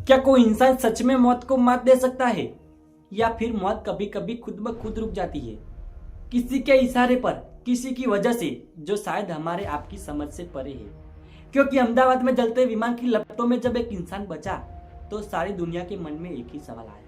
क्या कोई इंसान सच में मौत को मात दे सकता है, या फिर मौत कभी कभी खुद ब खुद रुक जाती है, किसी के इशारे पर, किसी की वजह से, जो शायद हमारे आपकी समझ से परे है। क्योंकि अहमदाबाद में जलते विमान की लपटों में जब एक इंसान बचा, तो सारी दुनिया के मन में एक ही सवाल आया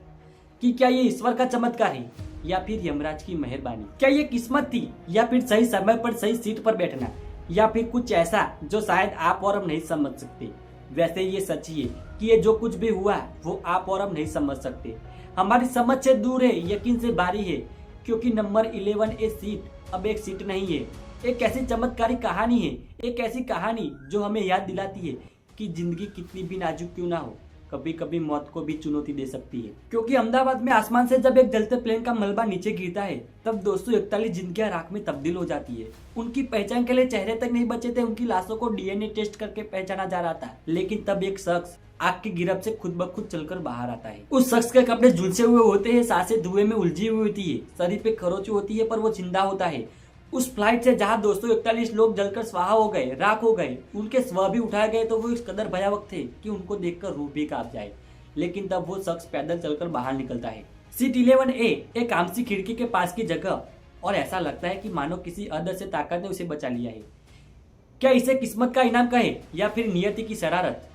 कि क्या ये ईश्वर का चमत्कार है या फिर यमराज की मेहरबानी। क्या ये किस्मत थी, या फिर सही समय पर सही सीट पर बैठना, या फिर कुछ ऐसा जो शायद आप और हम नहीं समझ सकते। वैसे ये सच ही है कि ये जो कुछ भी हुआ वो आप और हम नहीं समझ सकते, हमारी समझ से दूर है, यकीन से बारी है। क्योंकि नंबर 11 ए सीट अब एक सीट नहीं है, एक ऐसी चमत्कारी कहानी है, एक ऐसी कहानी जो हमें याद दिलाती है कि जिंदगी कितनी भी नाजुक क्यों ना हो, कभी कभी मौत को भी चुनौती दे सकती है। क्योंकि अहमदाबाद में आसमान से जब एक जलते प्लेन का मलबा नीचे गिरता है, तब 241 जिंदगियां राख में तब्दील हो जाती है। उनकी पहचान के लिए चेहरे तक नहीं बचे थे, उनकी लाशों को डीएनए टेस्ट करके पहचाना जा रहा था। लेकिन तब एक शख्स आग की गिरफ्त से खुद ब खुद चलकर बाहर आता है। उस शख्स के कपड़े झुलसे हुए होते हैं, सांसें धुएं में उलझी हुई होती है, शरीर पे खरोंच होती है, पर वो जिंदा होता है। उस फ्लाइट से जहां 241 लोग जलकर स्वाहा हो गए, राख हो गए, उनके स्व भी उठाए गए, तो वो इस कदर भयावह थे कि उनको देखकर रूह भी कांप जाए। लेकिन तब वो शख्स पैदल चलकर बाहर निकलता है। सीट 11A एक आमसी खिड़की के पास की जगह, और ऐसा लगता है कि मानो किसी अदृश्य ताकत ने उसे बचा लिया है। क्या इसे किस्मत का इनाम कहे या फिर नियति की शरारत,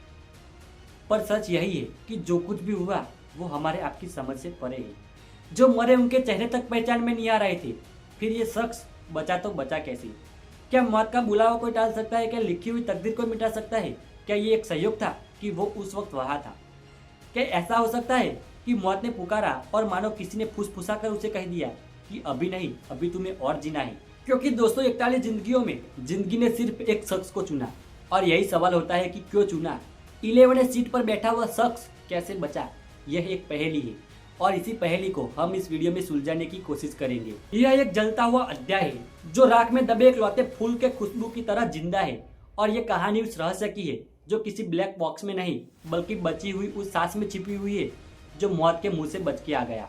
पर सच यही है कि जो कुछ भी हुआ वो हमारे आपकी समझ से परे है। जो मरे उनके चेहरे तक पहचान में नहीं आ रहे थे, फिर ये शख्स बचा तो बचा कैसे? क्या मौत का बुलावा कोई टाल सकता है? क्या लिखी हुई तकदीर को मिटा सकता है? क्या ये एक संयोग था कि वो उस वक्त वहां था? क्या ऐसा हो सकता है कि मौत ने पुकारा और मानो किसी ने फुसफुसा कर उसे कह दिया कि अभी नहीं, अभी तुम्हें और जीना है? क्योंकि 241 जिंदगियों में जिंदगी ने सिर्फ एक शख्स को चुना, और यही सवाल होता है कि क्यों चुना? 11 सीट पर बैठा हुआ शख्स कैसे बचा? यह एक पहेली है, और इसी पहेली को हम इस वीडियो में सुलझाने की कोशिश करेंगे। यह एक जलता हुआ अध्याय है जो राख में दबे इकलौते फूल के खुशबू की तरह जिंदा है, और यह कहानी उस रहस्य की है जो किसी ब्लैक बॉक्स में नहीं, बल्कि बची हुई उस सांस में छिपी हुई है जो मौत के मुंह से बच के आ गया।